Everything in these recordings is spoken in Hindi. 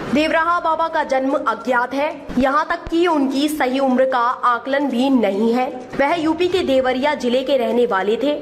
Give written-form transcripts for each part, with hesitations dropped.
देवराहा बाबा का जन्म अज्ञात है, यहाँ तक कि उनकी सही उम्र का आकलन भी नहीं है। वह यूपी के देवरिया जिले के रहने वाले थे।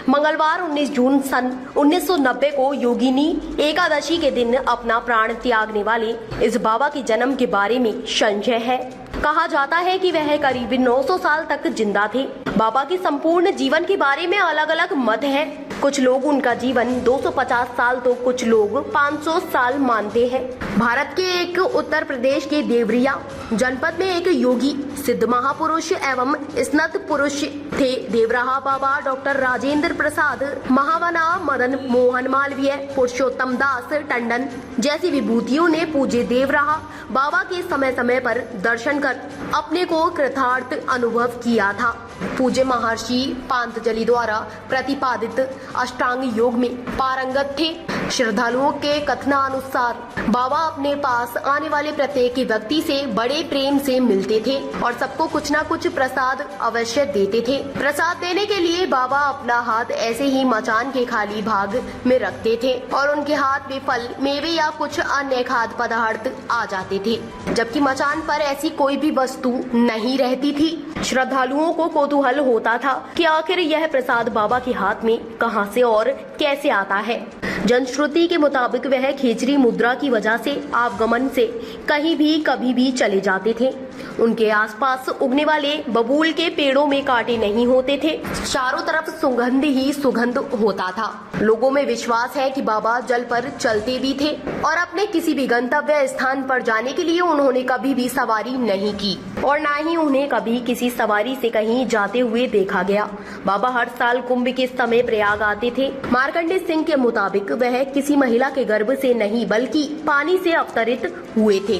मंगलवार 19 जून सन 1990 को योगिनी एकादशी के दिन अपना प्राण त्यागने वाले इस बाबा के जन्म के बारे में संशय है। कहा जाता है कि वह करीब 900 साल तक जिंदा थे। बाबा के संपूर्ण जीवन के बारे में अलग अलग मत है। कुछ लोग उनका जीवन 250 साल तो कुछ लोग 500 साल मानते हैं। भारत के एक उत्तर प्रदेश के देवरिया जनपद में एक योगी सिद्ध महापुरुष एवं स्नत पुरुष थे। देवराहा बाबा डॉक्टर राजेंद्र प्रसाद, महावना, मदन मोहन मालवीय, पुरुषोत्तम दास टंडन जैसी विभूतियों ने पूज्य देवराहा बाबा के समय समय पर दर्शन कर अपने को कृतार्थ अनुभव किया था। पूज्य महर्षि पातंजलि द्वारा प्रतिपादित अष्टांग योग में पारंगत थे। श्रद्धालुओं के कथनानुसार बाबा अपने पास आने वाले प्रत्येक व्यक्ति से बड़े प्रेम से मिलते थे और सबको कुछ न कुछ प्रसाद अवश्य देते थे। प्रसाद देने के लिए बाबा अपना हाथ ऐसे ही मचान के खाली भाग में रखते थे और उनके हाथ में फल, मेवे या कुछ अन्य खाद्य पदार्थ आ जाते थे, जबकि मचान पर ऐसी कोई भी वस्तु नहीं रहती थी। श्रद्धालुओं को कौतूहल होता था कि आखिर यह प्रसाद बाबा के हाथ में कहां से और कैसे आता है। जनश्रुति के मुताबिक वह खेचरी मुद्रा की वजह से आवागमन से कहीं भी कभी भी चले जाते थे। उनके आसपास उगने वाले बबूल के पेड़ों में कांटे नहीं होते थे। चारों तरफ सुगंध ही सुगंध होता था। लोगों में विश्वास है कि बाबा जल पर चलते भी थे और अपने किसी भी गंतव्य स्थान पर जाने के लिए उन्होंने कभी भी सवारी नहीं की और न ही उन्हें कभी किसी सवारी से कहीं जाते हुए देखा गया। बाबा हर साल कुंभ के समय प्रयाग आते थे। मार्कंडेय सिंह के मुताबिक वह किसी महिला के गर्भ से नहीं बल्कि पानी से अवतरित हुए थे।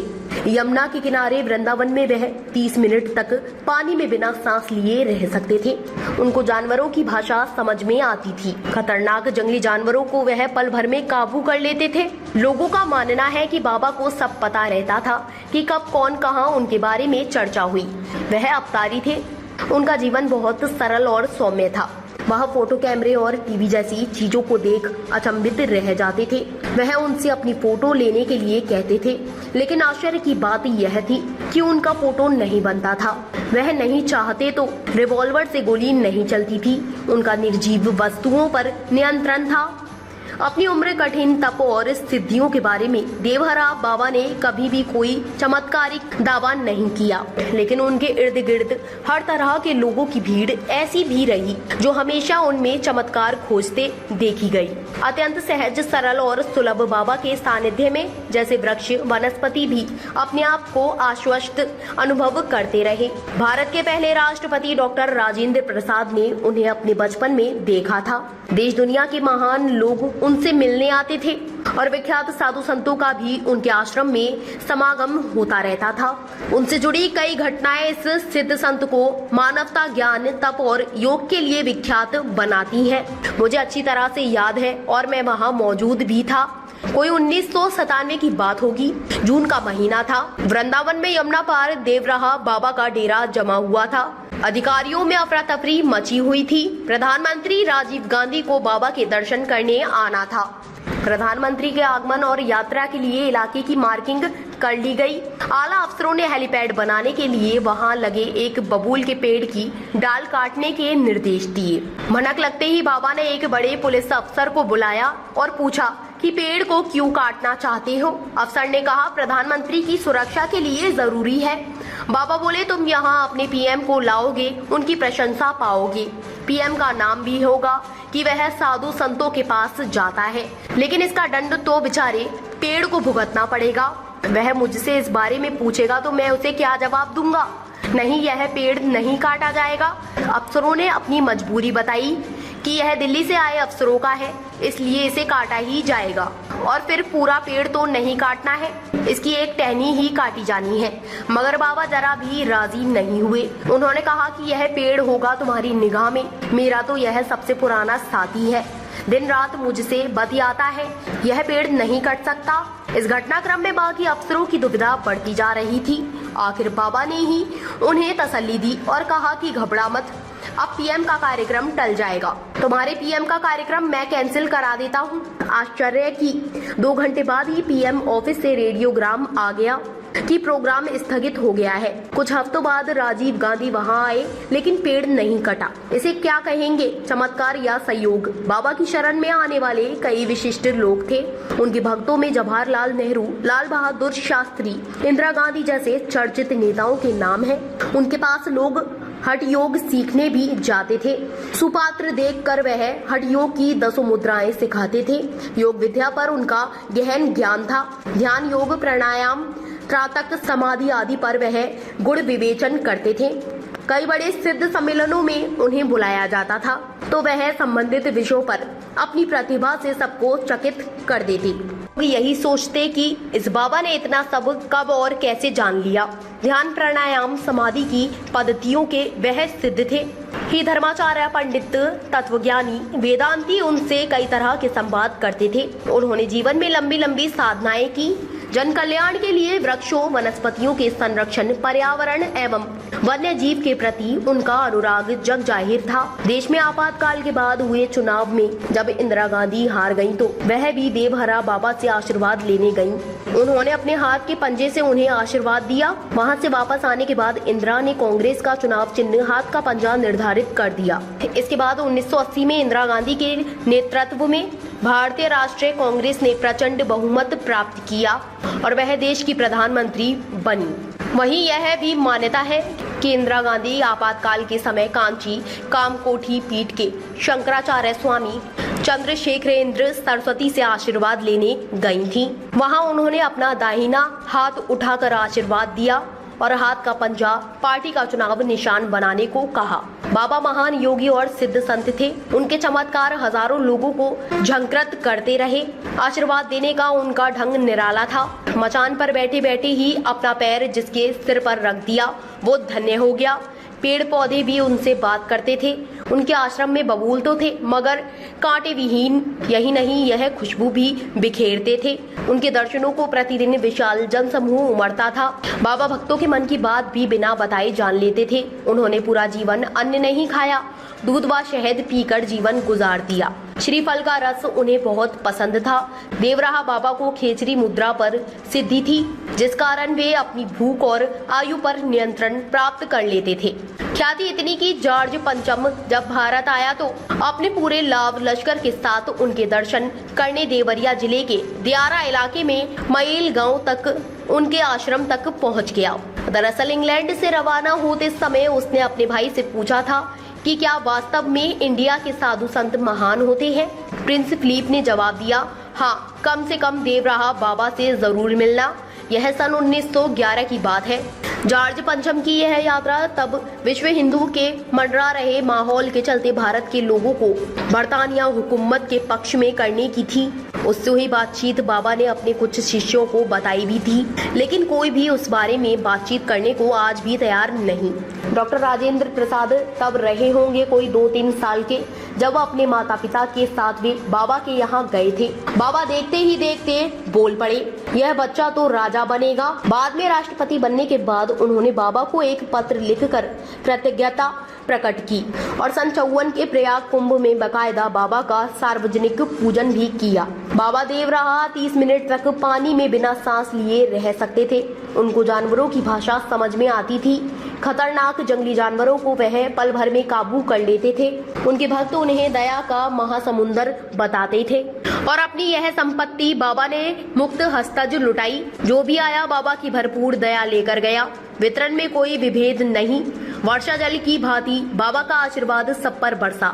यमुना के किनारे वृंदावन में वह 30 मिनट तक पानी में बिना सांस लिए रह सकते थे। उनको जानवरों की भाषा समझ में आती थी। खतरनाक जंगली जानवरों को वह पल भर में काबू कर लेते थे। लोगों का मानना है कि बाबा को सब पता रहता था कि कब कौन कहां उनके बारे में चर्चा हुई। वह अवतारी थे। उनका जीवन बहुत सरल और सौम्य था। वह फोटो कैमरे और टीवी जैसी चीजों को देख अचंभित रह जाते थे। वह उनसे अपनी फोटो लेने के लिए कहते थे, लेकिन आश्चर्य की बात यह थी कि उनका फोटो नहीं बनता था। वह नहीं चाहते तो रिवॉल्वर से गोली नहीं चलती थी। उनका निर्जीव वस्तुओं पर नियंत्रण था। अपनी उम्र, कठिन तप और सिद्धियों के बारे में देवराहा बाबा ने कभी भी कोई चमत्कारिक दावा नहीं किया, लेकिन उनके इर्द गिर्द हर तरह के लोगों की भीड़ ऐसी भी रही जो हमेशा उनमें चमत्कार खोजते देखी गई। अत्यंत सहज, सरल और सुलभ बाबा के सानिध्य में जैसे वृक्ष, वनस्पति भी अपने आप को आश्वस्त अनुभव करते रहे। भारत के पहले राष्ट्रपति डॉक्टर राजेंद्र प्रसाद ने उन्हें अपने बचपन में देखा था। देश दुनिया के महान लोग उनसे मिलने आते थे और विख्यात साधु संतों का भी उनके आश्रम में समागम होता रहता था। उनसे जुड़ी कई घटनाएं इस सिद्ध संत को मानवता, ज्ञान, तप और योग के लिए विख्यात बनाती हैं। मुझे अच्छी तरह से याद है और मैं वहां मौजूद भी था। कोई 1997 की बात होगी। जून का महीना था। वृंदावन में यमुना पार देवराहा बाबा का डेरा जमा हुआ था। अधिकारियों में अफरा तफरी मची हुई थी। प्रधानमंत्री राजीव गांधी को बाबा के दर्शन करने आना था। प्रधानमंत्री के आगमन और यात्रा के लिए इलाके की मार्किंग कर ली गई। आला अफसरों ने हेलीपैड बनाने के लिए वहां लगे एक बबूल के पेड़ की डाल काटने के निर्देश दिए। भनक लगते ही बाबा ने एक बड़े पुलिस अफसर को बुलाया और पूछा कि पेड़ को क्यों काटना चाहते हो। अफसर ने कहा, प्रधानमंत्री की सुरक्षा के लिए जरूरी है। बाबा बोले, तुम यहाँ अपने पीएम को लाओगे, उनकी प्रशंसा पाओगे। पीएम का नाम भी होगा कि वह साधु संतों के पास जाता है, लेकिन इसका दंड तो बेचारे पेड़ को भुगतना पड़ेगा। वह मुझसे इस बारे में पूछेगा तो मैं उसे क्या जवाब दूंगा? नहीं, यह पेड़ नहीं काटा जाएगा। अफसरों ने अपनी मजबूरी बताई कि यह दिल्ली से आए अफसरों का है, इसलिए इसे काटा ही जाएगा और फिर पूरा पेड़ तो नहीं काटना है, इसकी एक टहनी ही काटी जानी है। मगर बाबा जरा भी राजी नहीं हुए। उन्होंने कहा कि यह पेड़ होगा तुम्हारी निगाह में, मेरा तो यह सबसे पुराना साथी है, दिन रात मुझसे बतियाता है, यह पेड़ नहीं कट सकता। इस घटनाक्रम में बाकी अफसरों की दुविधा बढ़ती जा रही थी। आखिर बाबा ने ही उन्हें तसल्ली दी और कहा कि घबरा मत, अब पीएम का कार्यक्रम टल जाएगा। तुम्हारे पीएम का कार्यक्रम मैं कैंसिल करा देता हूँ। आश्चर्य कि 2 घंटे बाद ही पीएम ऑफिस से रेडियोग्राम आ गया कि प्रोग्राम स्थगित हो गया है। कुछ हफ्तों बाद राजीव गांधी वहां आए, लेकिन पेड़ नहीं कटा। इसे क्या कहेंगे, चमत्कार या संयोग? बाबा की शरण में आने वाले कई विशिष्ट लोग थे। उनके भक्तों में जवाहरलाल नेहरू, लाल बहादुर शास्त्री, इंदिरा गांधी जैसे चर्चित नेताओं के नाम हैं। उनके पास लोग हठ योग सीखने भी जाते थे। सुपात्र देखकर वह हठ योग की 10 मुद्राएं सिखाते थे। योग विद्या पर उनका गहन ज्ञान था। ध्यान, योग, प्राणायाम, त्राटक, समाधि आदि पर वह गुण विवेचन करते थे। कई बड़े सिद्ध सम्मेलनों में उन्हें बुलाया जाता था तो वह संबंधित विषयों पर अपनी प्रतिभा से सबको चकित कर देती। यही सोचते कि इस बाबा ने इतना सब कब और कैसे जान लिया। ध्यान, प्राणायाम, समाधि की पद्धतियों के वह सिद्ध थे ही। धर्माचार्य, पंडित, तत्वज्ञानी, वेदांती उनसे कई तरह के संवाद करते थे। उन्होंने जीवन में लंबी लंबी साधनाएं की। जन कल्याण के लिए वृक्षों, वनस्पतियों के संरक्षण, पर्यावरण एवं वन्य जीव के प्रति उनका अनुराग जग जाहिर था। देश में आपातकाल के बाद हुए चुनाव में जब इंदिरा गांधी हार गईं, तो वह भी देवहरा बाबा से आशीर्वाद लेने गईं। उन्होंने अपने हाथ के पंजे से उन्हें आशीर्वाद दिया। वहां से वापस आने के बाद इंदिरा ने कांग्रेस का चुनाव चिन्ह हाथ का पंजा निर्धारित कर दिया। इसके बाद 1980 में इंदिरा गांधी के नेतृत्व में भारतीय राष्ट्रीय कांग्रेस ने प्रचंड बहुमत प्राप्त किया और वह देश की प्रधानमंत्री बनी। वहीं यह भी मान्यता है कि इंदिरा गांधी आपातकाल के समय कांची कामकोठी पीठ के शंकराचार्य स्वामी चंद्रशेखरेंद्र सरस्वती से आशीर्वाद लेने गई थीं। वहां उन्होंने अपना दाहिना हाथ उठाकर आशीर्वाद दिया और हाथ का पंजा पार्टी का चुनाव निशान बनाने को कहा। बाबा महान योगी और सिद्ध संत थे। उनके चमत्कार हजारों लोगों को झंकृत करते रहे। आशीर्वाद देने का उनका ढंग निराला था। मचान पर बैठे बैठे ही अपना पैर जिसके सिर पर रख दिया वो धन्य हो गया। पेड़ पौधे भी उनसे बात करते थे। उनके आश्रम में बबूल तो थे मगर कांटे विहीन। यही नहीं, यह खुशबू भी बिखेरते थे। उनके दर्शनों को प्रतिदिन विशाल जनसमूह उमड़ता था। बाबा भक्तों के मन की बात भी बिना बताए जान लेते थे। उन्होंने पूरा जीवन अन्न नहीं खाया, दूध व शहद पीकर जीवन गुजार दिया। श्रीफल का रस उन्हें बहुत पसंद था। देवराहा बाबा को खेचरी मुद्रा पर सिद्धि थी, जिस कारण वे अपनी भूख और आयु पर नियंत्रण प्राप्त कर लेते थे। ख्याति इतनी कि जॉर्ज पंचम जब भारत आया तो अपने पूरे लाभ लश्कर के साथ उनके दर्शन करने देवरिया जिले के दियारा इलाके में मईल गांव तक उनके आश्रम तक पहुंच गया। दरअसल इंग्लैंड से रवाना होते समय उसने अपने भाई से पूछा था कि क्या वास्तव में इंडिया के साधु संत महान होते हैं। प्रिंस फिलिप ने जवाब दिया, हाँ, कम से कम देवराहा बाबा से जरूर मिलना। यह सन 1911 की बात है। जॉर्ज पंचम की यह यात्रा तब विश्व हिंदू के मंडरा रहे माहौल के चलते भारत के लोगों को बरतानिया हुकूमत के पक्ष में करने की थी। उससे हुई बातचीत बाबा ने अपने कुछ शिष्यों को बताई भी थी, लेकिन कोई भी उस बारे में बातचीत करने को आज भी तैयार नहीं। डॉक्टर राजेंद्र प्रसाद तब रहे होंगे कोई 2-3 साल के, जब वह अपने माता पिता के साथ वे बाबा के यहाँ गए थे। बाबा देखते ही देखते बोल पड़े, यह बच्चा तो राजा बनेगा। बाद में राष्ट्रपति बनने के बाद उन्होंने बाबा को एक पत्र लिखकर कृतज्ञता प्रकट की और सन 54 के प्रयाग कुंभ में बकायदा बाबा का सार्वजनिक पूजन भी किया। बाबा देवराहा 30 मिनट तक पानी में बिना सांस लिए रह सकते थे। उनको जानवरों की भाषा समझ में आती थी। खतरनाक जंगली जानवरों को वह पल भर में काबू कर लेते थे। उनके भक्त उन्हें दया का महासमुंदर बताते थे और अपनी यह संपत्ति बाबा ने मुक्त हस्तज लुटाई। जो भी आया बाबा की भरपूर दया लेकर गया। वितरण में कोई विभेद नहीं। वर्षा जल की भांति बाबा का आशीर्वाद सब पर बरसा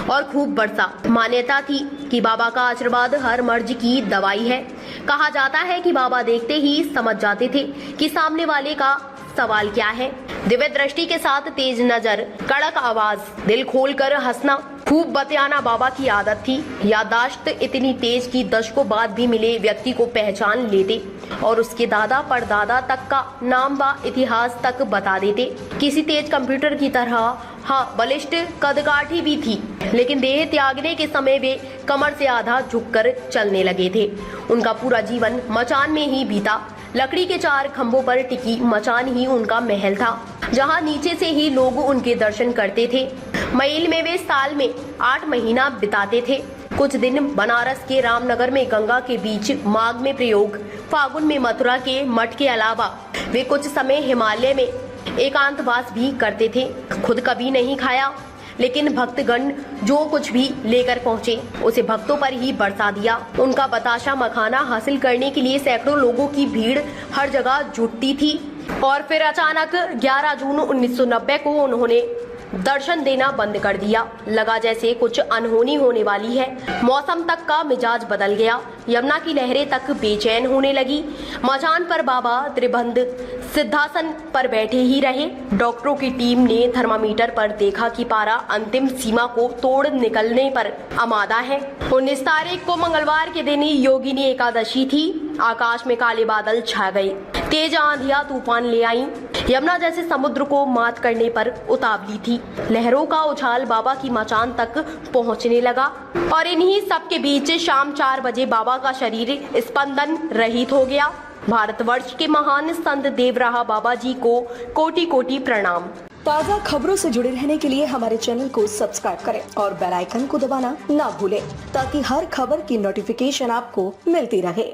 और खूब बरसा। मान्यता थी कि बाबा का आशीर्वाद हर मर्ज की दवाई है। कहा जाता है कि बाबा देखते ही समझ जाते थे कि सामने वाले का सवाल क्या है। दिव्य दृष्टि के साथ तेज नजर, कड़क आवाज, दिल खोलकर हंसना, खूब बतियाना बाबा की आदत थी। याददाश्त इतनी तेज कि दशकों बाद भी मिले व्यक्ति को पहचान लेते और उसके दादा परदादा तक का नाम व इतिहास तक बता देते। किसी तेज कंप्यूटर की तरह। हाँ, बलिष्ठ कदकाठी भी थी, लेकिन देह त्यागने के समय वे कमर से आधा झुककर चलने लगे थे। उनका पूरा जीवन मचान में ही बीता। लकड़ी के 4 खंभों पर टिकी मचान ही उनका महल था, जहाँ नीचे से ही लोग उनके दर्शन करते थे। मईल में वे साल में 8 महीना बिताते थे। कुछ दिन बनारस के रामनगर में गंगा के बीच, माघ में प्रयोग, फागुन में मथुरा के मठ के अलावा वे कुछ समय हिमालय में एकांतवास भी करते थे। खुद कभी नहीं खाया, लेकिन भक्तगण जो कुछ भी लेकर पहुँचे उसे भक्तों पर ही बरसा दिया। उनका बताशा मखाना हासिल करने के लिए सैकड़ों लोगों की भीड़ हर जगह जुटती थी। और फिर अचानक 11 जून 1990 को उन्होंने दर्शन देना बंद कर दिया। लगा जैसे कुछ अनहोनी होने वाली है। मौसम तक का मिजाज बदल गया। यमुना की लहरें तक बेचैन होने लगी। मचान पर बाबा त्रिभंद सिद्धासन पर बैठे ही रहे। डॉक्टरों की टीम ने थर्मामीटर पर देखा कि पारा अंतिम सीमा को तोड़ निकलने पर आमादा है। 19 तारीख को मंगलवार के दिन योगिनी एकादशी थी। आकाश में काले बादल छा गए। तेज आंधियां तूफान ले आईं। यमुना जैसे समुद्र को मात करने पर उतावली थी। लहरों का उछाल बाबा की मचान तक पहुंचने लगा। और इन्हीं सब के बीच शाम 4 बजे बाबा का शरीर स्पंदन रहित हो गया। भारतवर्ष के महान संत देवराहा बाबा जी को कोटि कोटि प्रणाम। ताज़ा खबरों से जुड़े रहने के लिए हमारे चैनल को सब्सक्राइब करें और बेल आइकन को दबाना ना भूलें, ताकि हर खबर की नोटिफिकेशन आपको मिलती रहे।